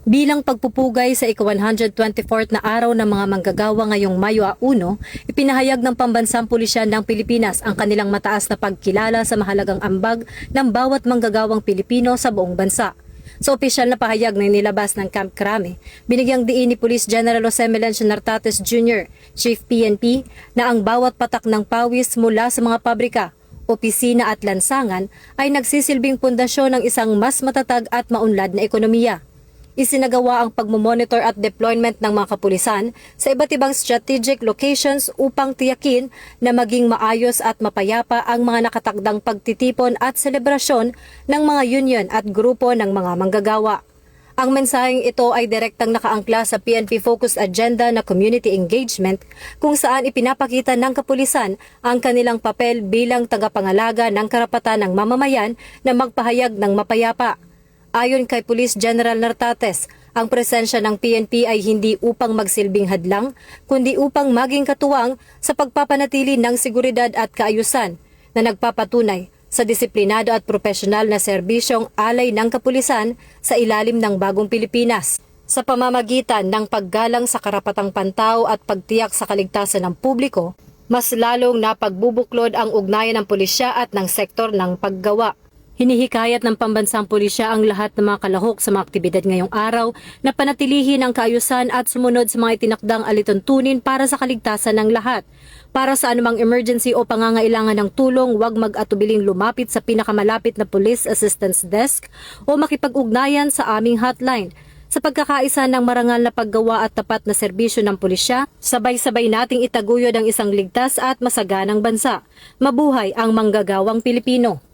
Bilang pagpupugay sa ika-124th na araw ng mga manggagawa ngayong Mayo 1, ipinahayag ng Pambansang Pulisyan ng Pilipinas ang kanilang mataas na pagkilala sa mahalagang ambag ng bawat manggagawang Pilipino sa buong bansa. Sa opisyal na pahayag na nilabas ng Camp Crame, binigyang diin ni Police General Jose Melencio Nartates Jr., Chief PNP, na ang bawat patak ng pawis mula sa mga pabrika, opisina at lansangan ay nagsisilbing pundasyon ng isang mas matatag at maunlad na ekonomiya. Isinagawa ang pagmomonitor at deployment ng mga kapulisan sa iba't ibang strategic locations upang tiyakin na maging maayos at mapayapa ang mga nakatakdang pagtitipon at selebrasyon ng mga union at grupo ng mga manggagawa. Ang mensaheng ito ay direktang nakaangkla sa PNP Focused Agenda na community engagement kung saan ipinapakita ng kapulisan ang kanilang papel bilang tagapangalaga ng karapatan ng mamamayan na magpahayag ng mapayapa. Ayon kay Police General Nartates, ang presensya ng PNP ay hindi upang magsilbing hadlang, kundi upang maging katuwang sa pagpapanatili ng seguridad at kaayusan na nagpapatunay sa disiplinado at profesional na serbisyong alay ng kapulisan sa ilalim ng bagong Pilipinas. Sa pamamagitan ng paggalang sa karapatang pantao at pagtiyak sa kaligtasan ng publiko, mas lalong napagbubuklod ang ugnayan ng pulisya at ng sektor ng paggawa. Hinihikayat ng Pambansang Pulisya ang lahat ng mga kalahok sa mga aktibidad ngayong araw na panatilihin ang kaayusan at sumunod sa mga itinakdang alituntunin para sa kaligtasan ng lahat. Para sa anumang emergency o pangangailangan ng tulong, huwag mag-atubiling lumapit sa pinakamalapit na Police Assistance Desk o makipag-ugnayan sa aming hotline. Sa pagkakaisa ng marangal na paggawa at tapat na serbisyo ng pulisya, sabay-sabay nating itaguyod ang isang ligtas at masaganang bansa. Mabuhay ang manggagawang Pilipino!